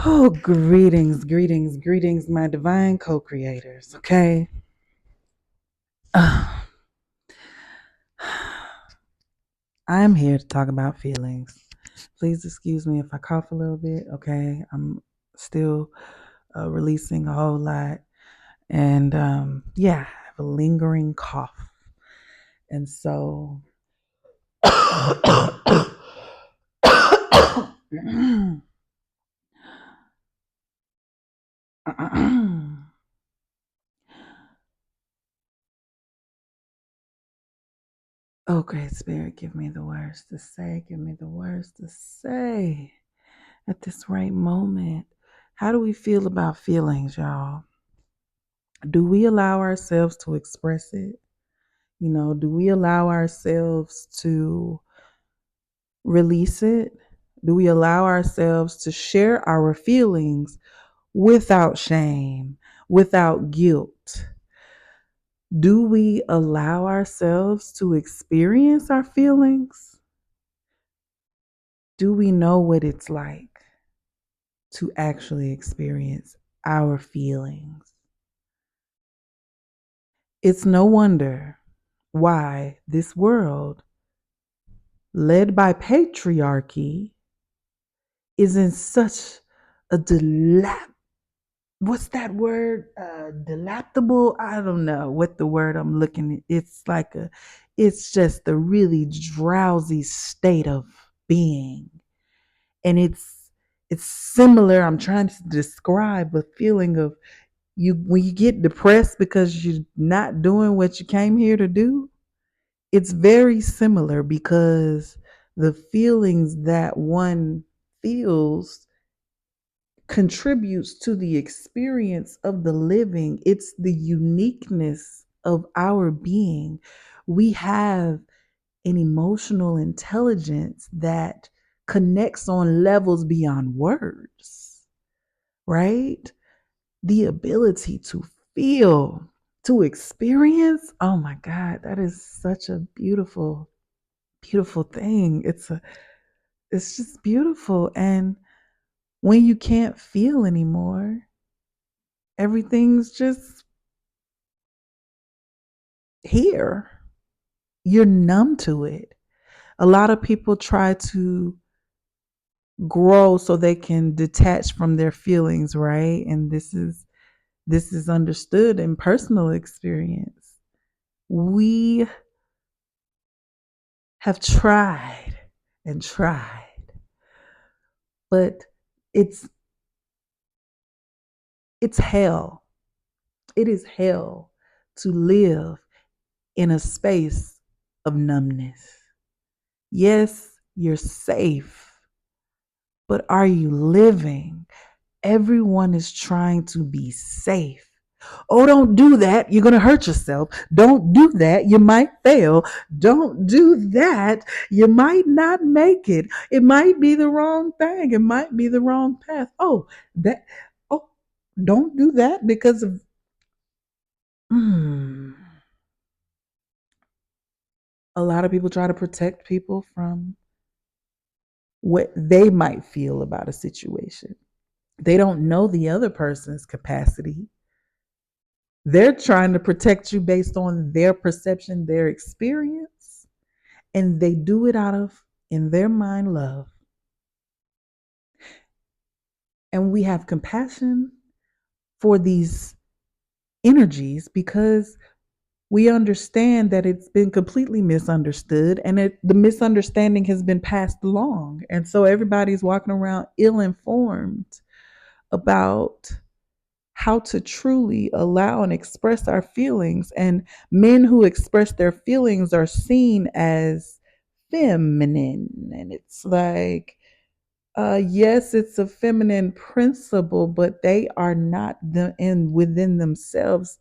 Oh, greetings, greetings, greetings, my divine co creators. Okay. Uh, I'm here to talk about feelings. Please excuse me if I cough a little bit. Okay. I'm still releasing a whole lot. And yeah, I have a lingering cough. And so. Oh, great spirit, give me the words to say. Give me the words to say at this right moment. How do we feel about feelings, y'all? Do we allow ourselves to express it? Do we allow ourselves to release it? Do we allow ourselves to share our feelings without shame, without guilt? Do we allow ourselves to experience our feelings? Do we know what it's like to actually experience our feelings? It's no wonder why this world, led by patriarchy, is in such a what's that word? Dilapidable? I don't know what the word I'm looking at. It's just a really drowsy state of being. And it's similar. I'm trying to describe a feeling of you when you get depressed because you're not doing what you came here to do. It's very similar because the feelings that one feels contributes to the experience of the living. It's the uniqueness of our being. We have an emotional intelligence that connects on levels beyond words, right? The ability to feel, to experience. Oh my God, that is such a beautiful, beautiful thing. It's just beautiful. And when you can't feel anymore, everything's just here. You're numb to it. A lot of people try to grow so they can detach from their feelings, right? And this is understood in personal experience. We have tried and tried, but it's it's hell. It is hell to live in a space of numbness. Yes, you're safe, but are you living? Everyone is trying to be safe. Oh, don't do that. You're going to hurt yourself. Don't do that. You might fail. Don't do that. You might not make it. It might be the wrong thing. It might be the wrong path. Oh, don't do that because of, hmm. A lot of people try to protect people from what they might feel about a situation. They don't know the other person's capacity. They're trying to protect you based on their perception, their experience, and they do it out of, in their mind, love. And we have compassion for these energies because we understand that it's been completely misunderstood and the misunderstanding has been passed along. And so everybody's walking around ill informed about how to truly allow and express our feelings. And men who express their feelings are seen as feminine. And it's like, yes, it's a feminine principle, but they are not within themselves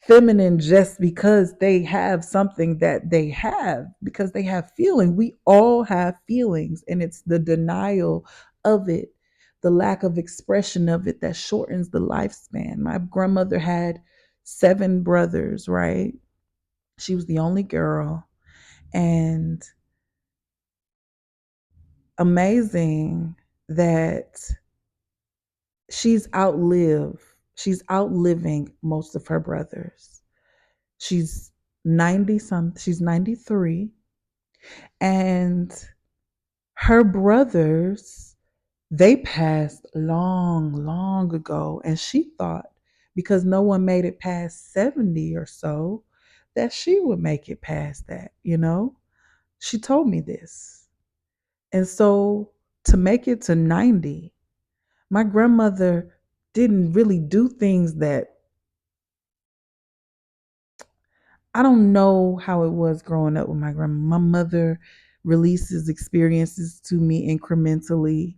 feminine just because they have something that they have, because they have feeling. We all have feelings, and it's the denial of it, the lack of expression of it that shortens the lifespan. My grandmother had seven brothers, right? She was the only girl. And amazing that she's outlived she's outliving most of her brothers. She's 90 some she's 93, and her brothers, they passed long, long ago, and she thought because no one made it past 70 or so that she would make it past that. She told me this. And so to make it to 90, my grandmother didn't really do things that I don't know how it was growing up with my grandma. My mother releases experiences to me incrementally.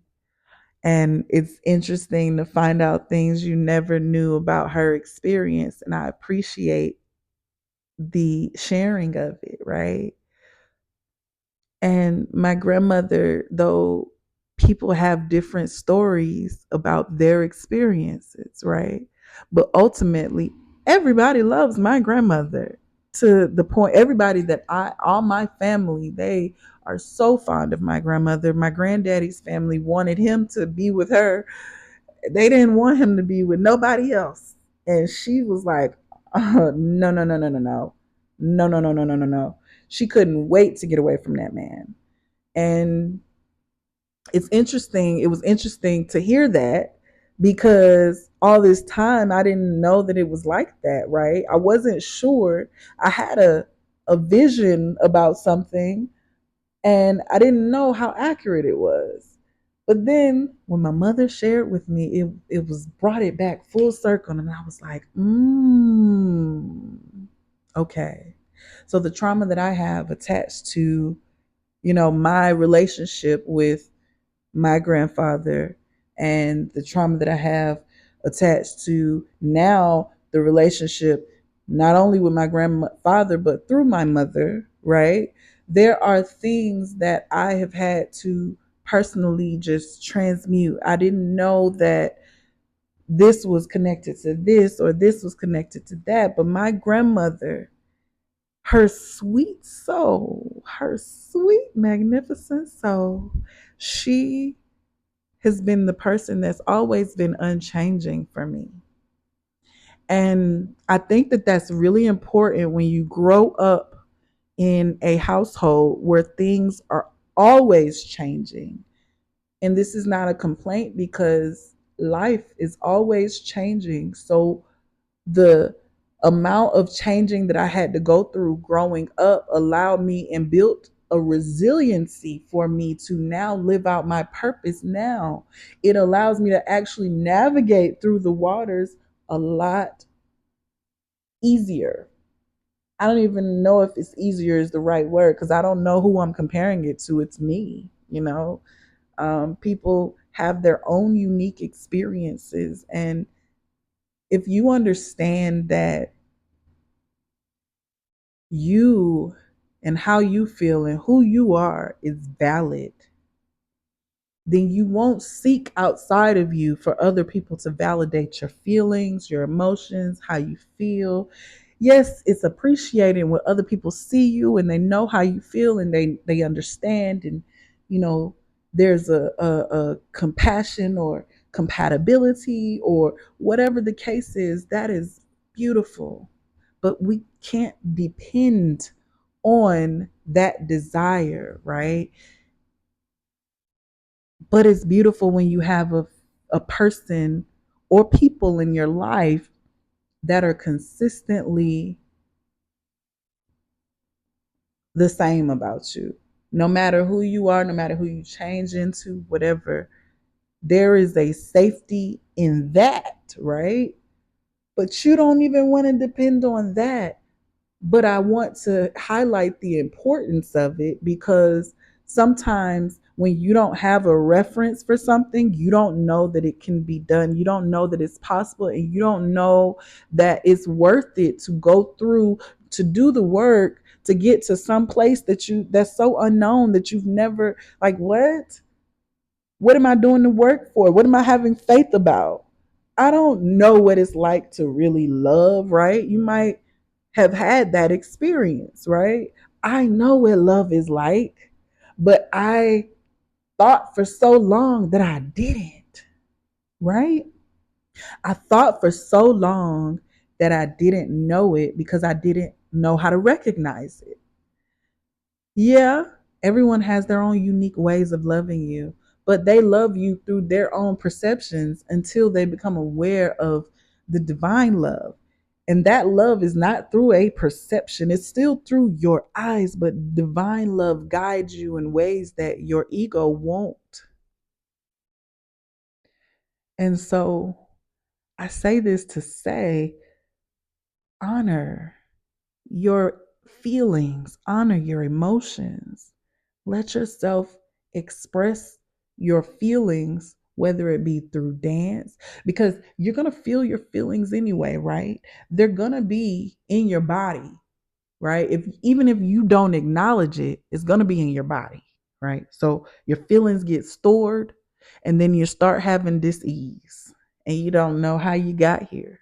And it's interesting to find out things you never knew about her experience. And I appreciate the sharing of it, right? And my grandmother, though people have different stories about their experiences, right? But ultimately, everybody loves my grandmother to the point, everybody all my family, they are so fond of my grandmother. My granddaddy's family wanted him to be with her. They didn't want him to be with nobody else. And she was like, no, no, no, no, no, no. No, no, no, no, no, no, no. She couldn't wait to get away from that man. And it's interesting. It was interesting to hear that because all this time I didn't know that it was like that, right? I wasn't sure. I had a vision about something and I didn't know how accurate it was. But then when my mother shared with me, it was brought it back full circle, and I was like, okay. So the trauma that I have attached to, my relationship with my grandfather and the trauma that I have attached to now the relationship not only with my grandfather but through my mother, right? There are things that I have had to personally just transmute. I didn't know that this was connected to this or this was connected to that, but my grandmother, her sweet soul, her sweet magnificent soul, she has been the person that's always been unchanging for me. And I think that that's really important when you grow up in a household where things are always changing. And this is not a complaint because life is always changing. So the amount of changing that I had to go through growing up allowed me and built a resiliency for me to now live out my purpose now. It allows me to actually navigate through the waters a lot easier. I don't even know if it's easier is the right word because I don't know who I'm comparing it to. It's me. People have their own unique experiences. And if you understand that you and how you feel and who you are is valid, then you won't seek outside of you for other people to validate your feelings, your emotions, how you feel. Yes, it's appreciated when other people see you and they know how you feel and they understand, and you know there's a compassion or compatibility or whatever the case is. That is beautiful, but we can't depend on that desire, right? But it's beautiful when you have a person or people in your life that are consistently the same about you. No matter who you are, no matter who you change into, whatever, there is a safety in that, right? But you don't even want to depend on that. But I want to highlight the importance of it because sometimes when you don't have a reference for something, you don't know that it can be done. You don't know that it's possible, and you don't know that it's worth it to go through to do the work to get to some place that's so unknown that you've never, like, what am I doing the work for? What am I having faith about? I don't know what it's like to really love, right? You might have had that experience, right? I know what love is like, but I thought for so long that I didn't, right? I thought for so long that I didn't know it because I didn't know how to recognize it. Yeah, everyone has their own unique ways of loving you, but they love you through their own perceptions until they become aware of the divine love. And that love is not through a perception, it's still through your eyes, but divine love guides you in ways that your ego won't. And so I say this to say, honor your feelings, honor your emotions. Let yourself express your feelings, whether it be through dance, because you're going to feel your feelings anyway, right? They're going to be in your body, right? If even if you don't acknowledge it, it's going to be in your body, right? So your feelings get stored and then you start having dis-ease and you don't know how you got here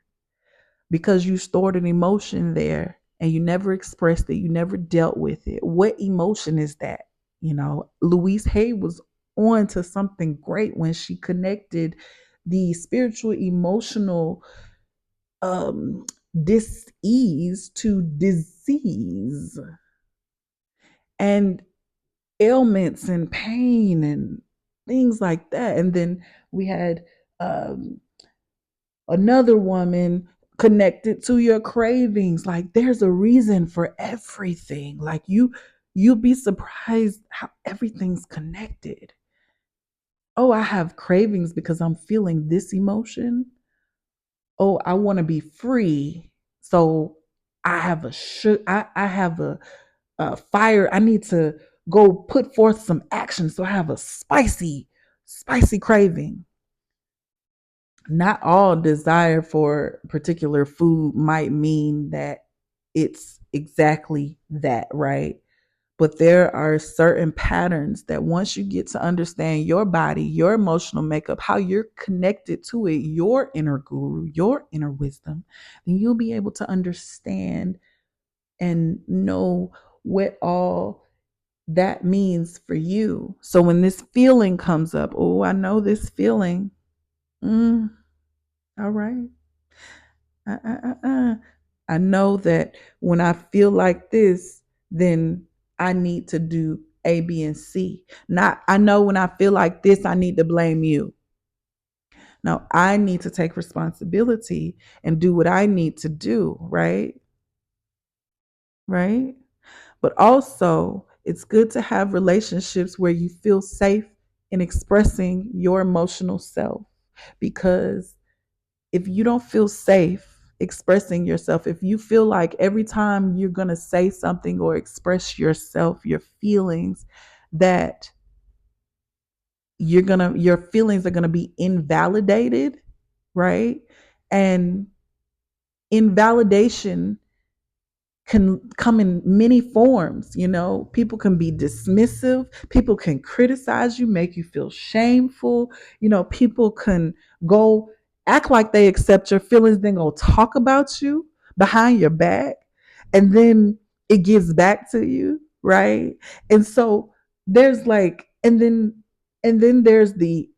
because you stored an emotion there and you never expressed it, you never dealt with it. What emotion is that? You know, Louise Hay was on to something great when she connected the spiritual, emotional um, dis-ease to disease and ailments and pain and things like that. And then we had um, another woman connected to your cravings. Like there's a reason for everything. Like you'll be surprised how everything's connected. Oh, I have cravings because I'm feeling this emotion. Oh, I want to be free. So I have I have a fire. I need to go put forth some action. So I have a spicy craving. Not all desire for particular food might mean that it's exactly that, right? But there are certain patterns that once you get to understand your body, your emotional makeup, how you're connected to it, your inner guru, your inner wisdom, then you'll be able to understand and know what all that means for you. So when this feeling comes up, oh, I know this feeling. Mm, all right. uh, uh, I know that when I feel like this, then I need to do A, B, and C. Not, I know when I feel like this, I need to blame you. No, I need to take responsibility and do what I need to do, right? Right? But also, it's good to have relationships where you feel safe in expressing your emotional self because if you don't feel safe expressing yourself, if you feel like every time you're going to say something or express yourself, your feelings, that your feelings are going to be invalidated, right? And invalidation can come in many forms. You know, people can be dismissive, people can criticize you, make you feel shameful. You know, people can go act like they accept your feelings, then go talk about you behind your back, and then it gives back to you, right? And so there's like, and then there's the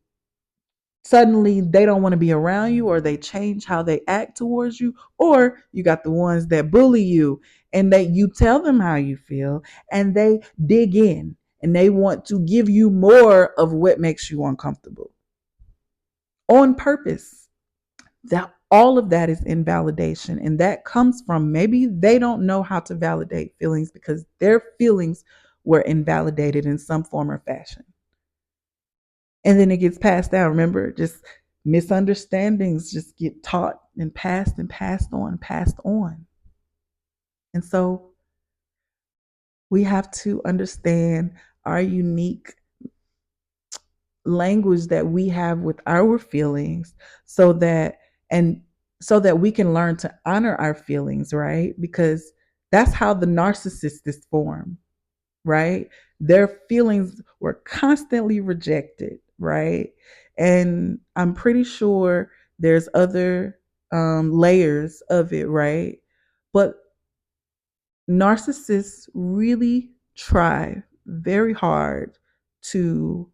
suddenly they don't want to be around you or they change how they act towards you, or you got the ones that bully you and that you tell them how you feel and they dig in and they want to give you more of what makes you uncomfortable on purpose. That all of that is invalidation, and that comes from maybe they don't know how to validate feelings because their feelings were invalidated in some form or fashion, and then it gets passed down. Remember, just misunderstandings just get taught and passed on. And so we have to understand our unique language that we have with our feelings so that and so that we can learn to honor our feelings, right? Because that's how the narcissist is formed, right? Their feelings were constantly rejected, right? And I'm pretty sure there's other layers of it, right? But narcissists really try very hard to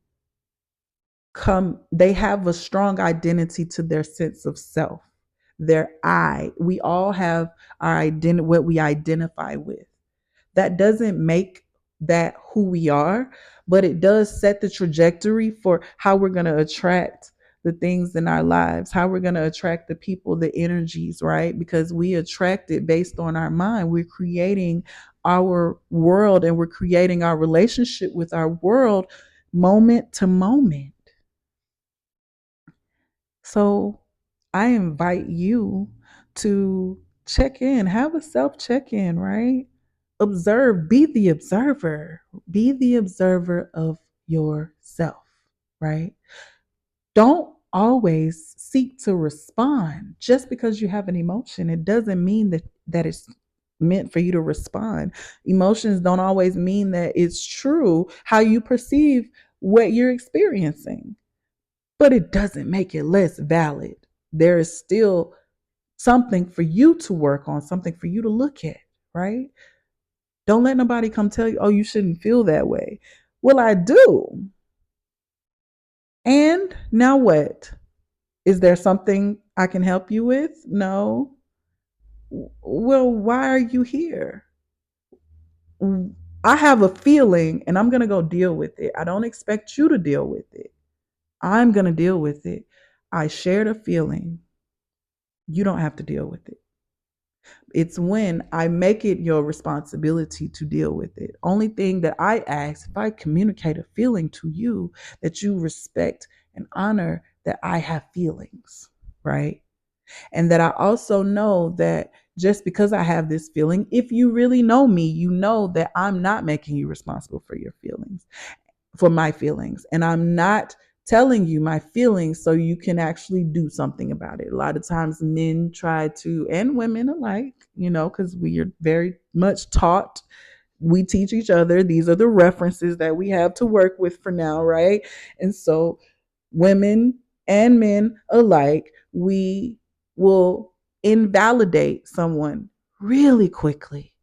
they have a strong identity to their sense of self, their I. We all have our identity, what we identify with. That doesn't make that who we are, but it does set the trajectory for how we're going to attract the things in our lives, how we're going to attract the people, the energies, right? Because we attract it based on our mind. We're creating our world and we're creating our relationship with our world moment to moment. So I invite you to check in, have a self check in, right? Observe, be the observer of yourself, right? Don't always seek to respond. Just because you have an emotion, it doesn't mean that it's meant for you to respond. Emotions don't always mean that it's true how you perceive what you're experiencing, but it doesn't make it less valid. There is still something for you to work on, something for you to look at, right? Don't let nobody come tell you, oh, you shouldn't feel that way. Well, I do. And now what? Is there something I can help you with? No. Well, why are you here? I have a feeling and I'm going to go deal with it. I don't expect you to deal with it. I'm going to deal with it. I shared a feeling. You don't have to deal with it. It's when I make it your responsibility to deal with it. Only thing that I ask, if I communicate a feeling to you, that you respect and honor that I have feelings, right? And that I also know that just because I have this feeling, if you really know me, you know that I'm not making you responsible for your feelings, for my feelings. And I'm not telling you my feelings so you can actually do something about it. A lot of times men try to, and women alike, because we are very much taught. We teach each other. These are the references that we have to work with for now, right? And so women and men alike, we will invalidate someone really quickly,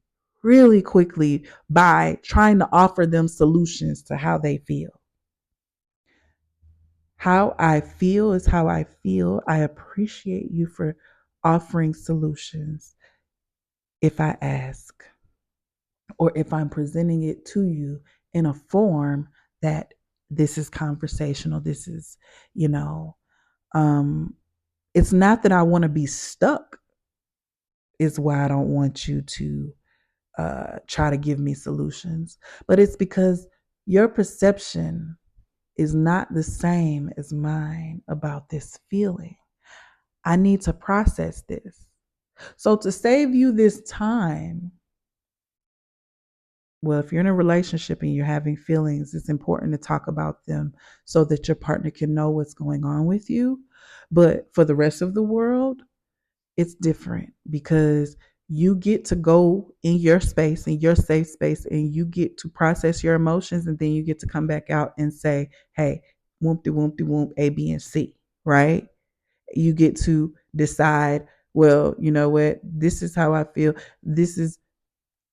really quickly by trying to offer them solutions to how they feel. How I feel is how I feel. I appreciate you for offering solutions if I ask, or if I'm presenting it to you in a form that this is conversational. This is, you know, um, it's not that I want to be stuck, is why I don't want you to try to give me solutions, but it's because your perception is not the same as mine about this feeling. I need to process this. So, to save you this time, well, if you're in a relationship and you're having feelings, it's important to talk about them so that your partner can know what's going on with you. But for the rest of the world, it's different because you get to go in your space, in your safe space, and you get to process your emotions. And then you get to come back out and say, hey, whoopty whoopty whoop, A, B, and C, right? You get to decide, well, you know what? This is how I feel.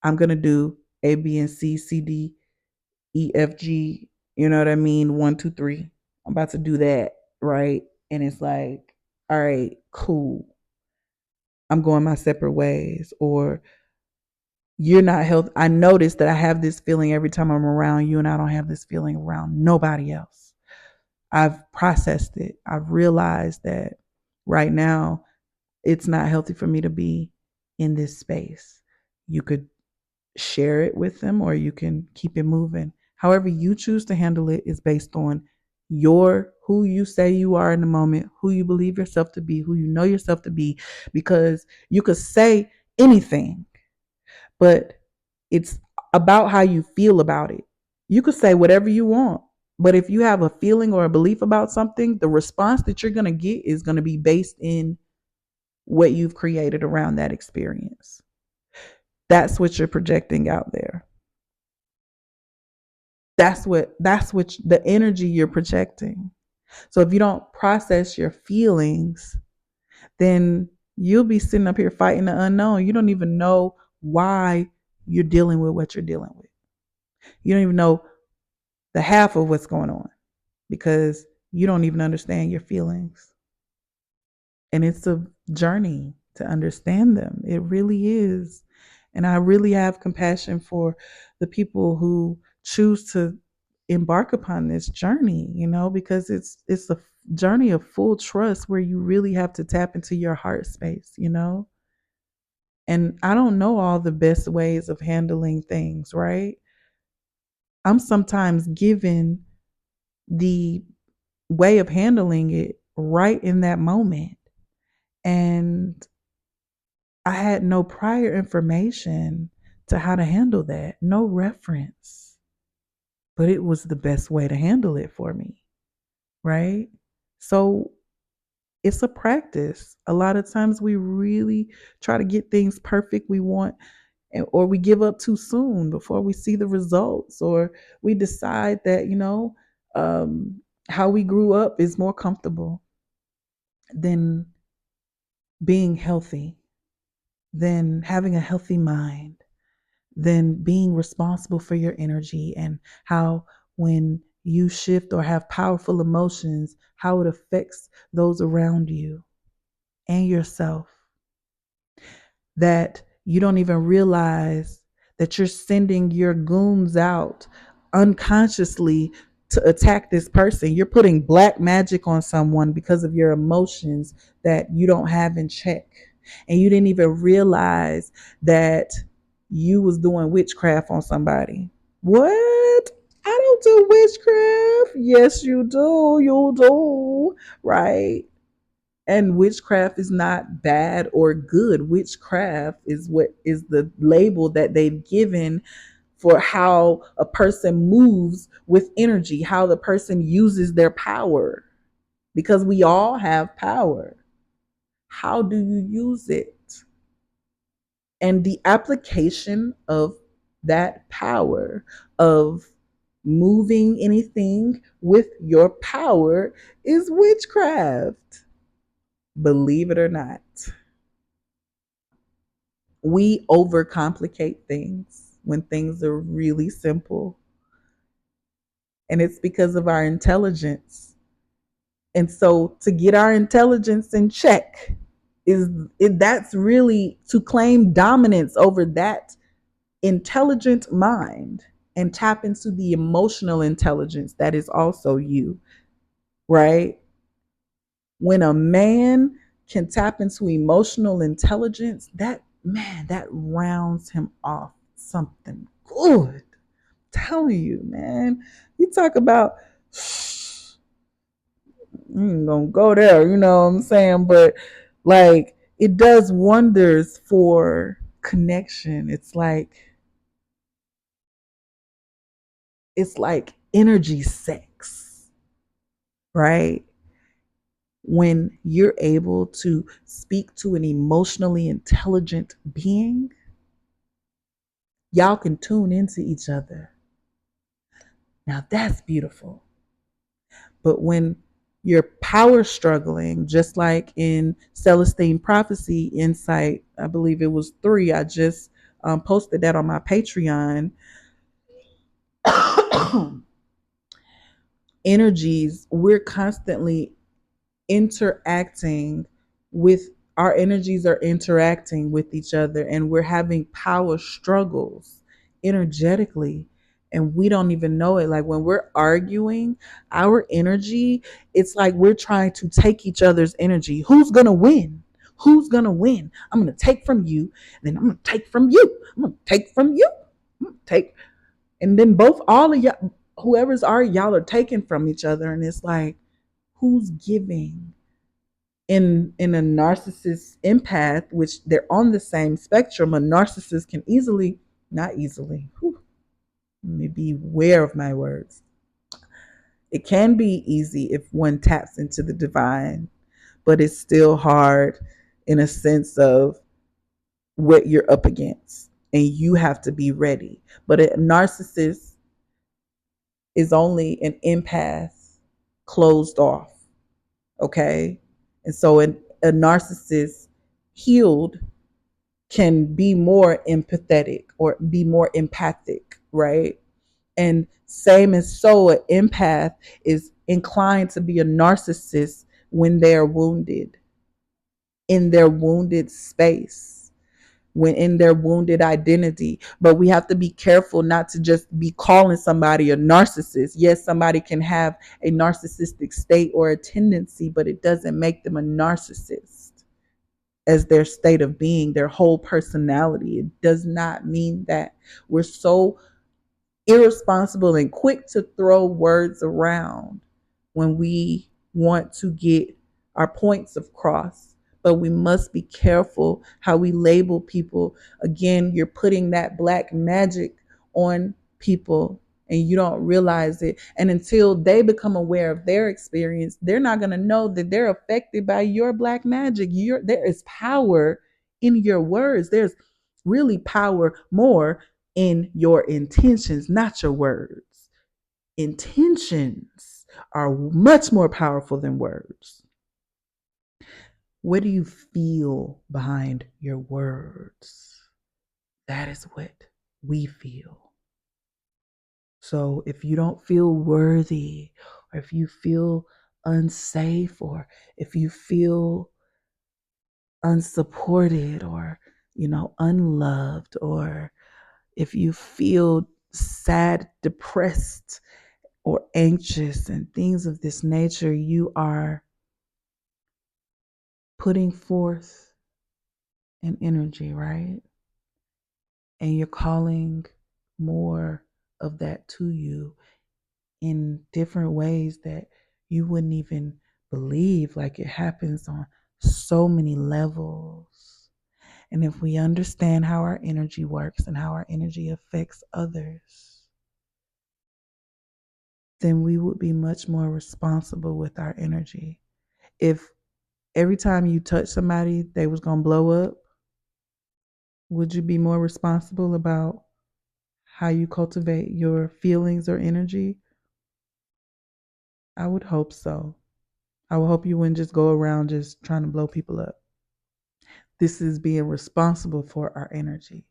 I'm going to do A, B, and C, C, D, E, F, G. You know what I mean? One, two, three. I'm about to do that, right? And it's like, all right, cool. I'm going my separate ways. Or you're not healthy. I notice that I have this feeling every time I'm around you, and I don't have this feeling around nobody else. I've processed it. I've realized that right now it's not healthy for me to be in this space. You could share it with them or you can keep it moving. However you choose to handle it is based on your who you say you are in the moment, who you believe yourself to be, who you know yourself to be, because you could say anything, but it's about how you feel about it. You could say whatever you want, but if you have a feeling or a belief about something, the response that you're going to get is going to be based in what you've created around that experience. That's what you're projecting out there. That's what the energy you're projecting. So if you don't process your feelings, then you'll be sitting up here fighting the unknown. You don't even know why you're dealing with what you're dealing with. You don't even know the half of what's going on because you don't even understand your feelings. And it's a journey to understand them. It really is. And I really have compassion for the people who choose to embark upon this journey, because it's a journey of full trust where you really have to tap into your heart space. And I don't know all the best ways of handling things, right? I'm sometimes given the way of handling it right in that moment. And I had no prior information to how to handle that, no reference, but it was the best way to handle it for me, right? So it's a practice. A lot of times we really try to get things perfect we want, or we give up too soon before we see the results, or we decide that, um, how we grew up is more comfortable than being healthy, than having a healthy mind, than being responsible for your energy, and how when you shift or have powerful emotions, how it affects those around you and yourself. That you don't even realize that you're sending your goons out unconsciously to attack this person. You're putting black magic on someone because of your emotions that you don't have in check. And you didn't even realize that you was doing witchcraft on somebody. What? I don't do witchcraft. Yes, you do. You do. Right? And witchcraft is not bad or good. Witchcraft is what is the label that they've given for how a person moves with energy, how the person uses their power, because we all have power. How do you use it? And the application of that power, of moving anything with your power, is witchcraft. Believe it or not. We overcomplicate things when things are really simple. And it's because of our intelligence. And so to get our intelligence in check that's really to claim dominance over that intelligent mind and tap into the emotional intelligence that is also you, right? When a man can tap into emotional intelligence, that rounds him off something good. Telling you, man. You talk about you ain't gonna go there, you know what I'm saying? But like it does wonders for connection. It's like energy sex, right? When you're able to speak to an emotionally intelligent being, y'all can tune into each other. Now that's beautiful. But when you're power struggling, just like in Celestine Prophecy Insight, I believe it was 3, I just posted that on my Patreon. Energies, we're constantly interacting with our energies are interacting with each other, and we're having power struggles energetically, and we don't even know it. Like when we're arguing, our energy, it's like we're trying to take each other's energy. Who's gonna win? Who's gonna win? I'm gonna take from you, and then I'm gonna take from you. I'm gonna take from you. I'm gonna take, and then both all of y'all, whoever's are y'all are taking from each other, and it's like, who's giving? In a narcissist empath, which they're on the same spectrum, a narcissist can easily, not easily, let me be aware of my words. It can be easy if one taps into the divine, but it's still hard in a sense of what you're up against, and you have to be ready. But a narcissist is only an empath closed off, okay? And so a narcissist healed can be more empathetic or be more empathic, right? And same as so, an empath is inclined to be a narcissist when they're wounded, in their wounded space, when in their wounded identity. But we have to be careful not to just be calling somebody a narcissist. Yes, somebody can have a narcissistic state or a tendency, but it doesn't make them a narcissist as their state of being, their whole personality. It does not mean that. We're so irresponsible and quick to throw words around when we want to get our points across. But we must be careful how we label people. Again, you're putting that black magic on people and you don't realize it. And until they become aware of their experience, they're not going to know that they're affected by your black magic. There is power in your words. There's really power more in your intentions, not your words. Intentions are much more powerful than words. What do you feel behind your words? That is what we feel. So if you don't feel worthy, or if you feel unsafe, or if you feel unsupported, or unloved, or if you feel sad, depressed, or anxious and things of this nature, you are putting forth an energy, right? And you're calling more of that to you in different ways that you wouldn't even believe. Like, it happens on so many levels. And if we understand how our energy works and how our energy affects others, then we would be much more responsible with our energy. If every time you touch somebody, they was going to blow up, would you be more responsible about how you cultivate your feelings or energy? I would hope so. I would hope you wouldn't just go around just trying to blow people up. This is being responsible for our energy.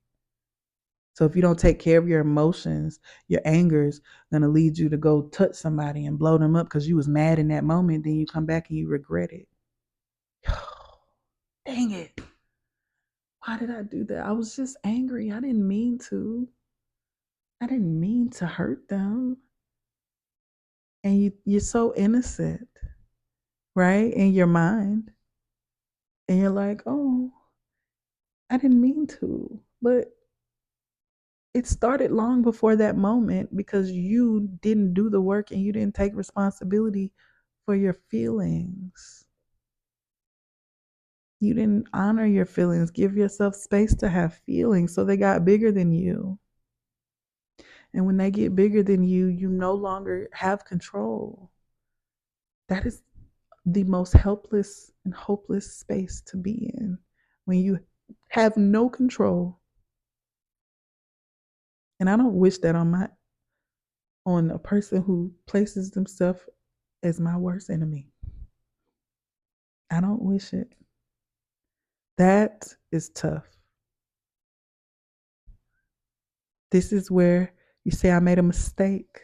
So if you don't take care of your emotions, your anger is going to lead you to go touch somebody and blow them up because you was mad in that moment. Then you come back and you regret it. Dang it. Why did I do that? I was just angry. I didn't mean to. I didn't mean to hurt them. And you're so innocent, right? In your mind. And you're like, oh, I didn't mean to. But it started long before that moment because you didn't do the work and you didn't take responsibility for your feelings. You didn't honor your feelings, give yourself space to have feelings, so they got bigger than you. And when they get bigger than you no longer have control. That is the most helpless and hopeless space to be in, when you have no control. And I don't wish that on a person who places themselves as my worst enemy. I don't wish it. That is tough. This is where you say, I made a mistake.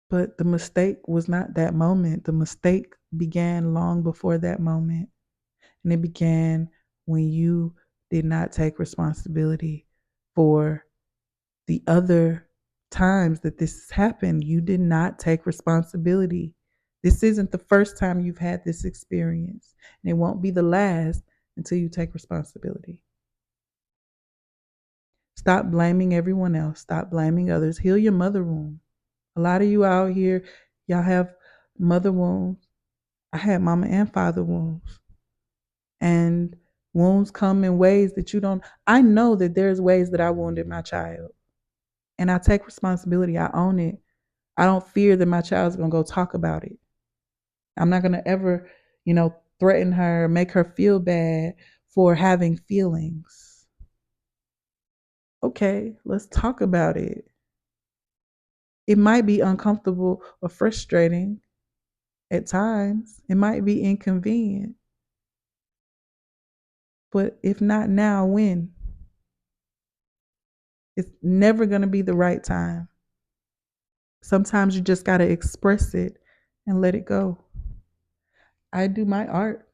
But the mistake was not that moment. The mistake began long before that moment. And it began when you did not take responsibility for the other times that this has happened. You did not take responsibility. This isn't the first time you've had this experience, and it won't be the last until you take responsibility. Stop blaming everyone else. Stop blaming others. Heal your mother wound. A lot of you out here, y'all have mother wounds. I had mama and father wounds. And wounds come in ways that you don't. I know that there's ways that I wounded my child. And I take responsibility. I own it. I don't fear that my child's going to go talk about it. I'm not going to ever, threaten her, make her feel bad for having feelings. Okay, let's talk about it. It might be uncomfortable or frustrating at times. It might be inconvenient. But if not now, when? It's never going to be the right time. Sometimes you just got to express it and let it go. I do my art,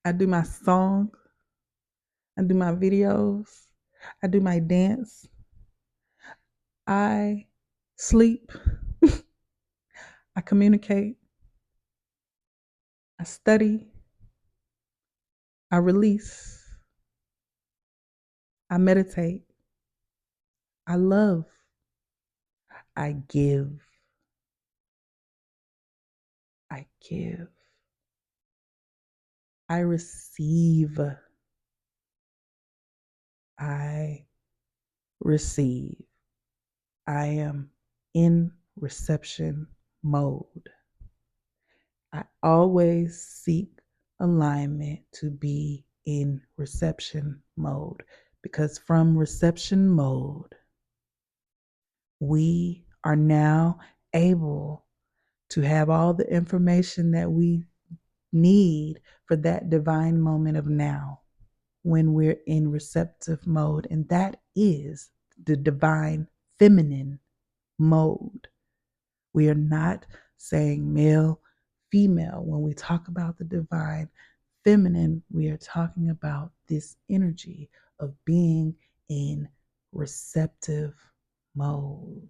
I do my song, I do my videos, I do my dance, I sleep, I communicate, I study, I release, I meditate, I love, I give, I give, I receive, I receive. I am in reception mode. I always seek alignment to be in reception mode because from reception mode, we are now able to have all the information that we need for that divine moment of now when we're in receptive mode. And that is the divine feminine mode. We are not saying male, female. When we talk about the divine feminine, we are talking about this energy of being in receptive mode.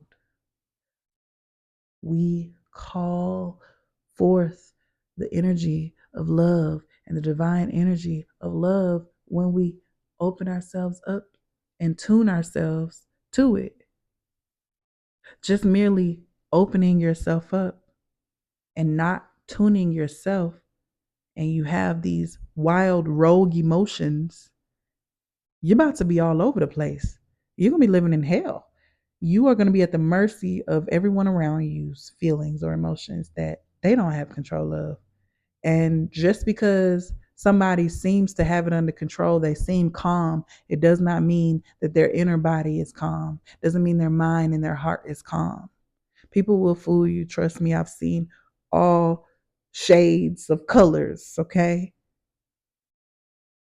We call forth the energy of love and the divine energy of love when we open ourselves up and tune ourselves to it. Just merely opening yourself up and not tuning yourself, and you have these wild rogue emotions, you're about to be all over the place. You're going to be living in hell. You are going to be at the mercy of everyone around you's feelings or emotions that they don't have control of. And just because somebody seems to have it under control, they seem calm, it does not mean that their inner body is calm. It doesn't mean their mind and their heart is calm. People will fool you. Trust me, I've seen all shades of colors, okay?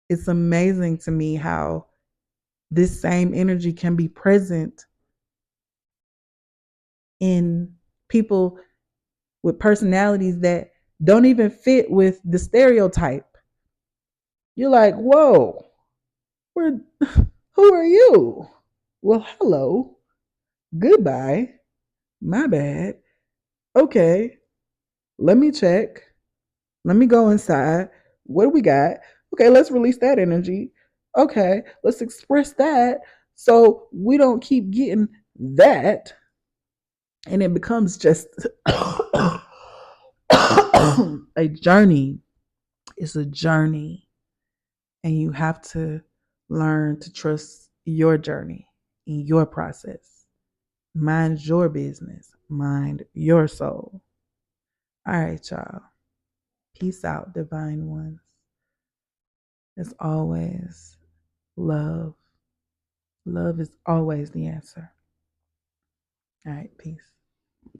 It's amazing to me how this same energy can be present in people with personalities that don't even fit with the stereotype. You're like, whoa, we're, who are you? Well, hello, goodbye, my bad. Okay, let me check. Let me go inside. What do we got? Okay, let's release that energy. Okay, let's express that so we don't keep getting that. And it becomes just a journey. It's a journey. And you have to learn to trust your journey in your process. Mind your business. Mind your soul. All right, y'all. Peace out, divine ones. As always, love. Love is always the answer. All right, peace.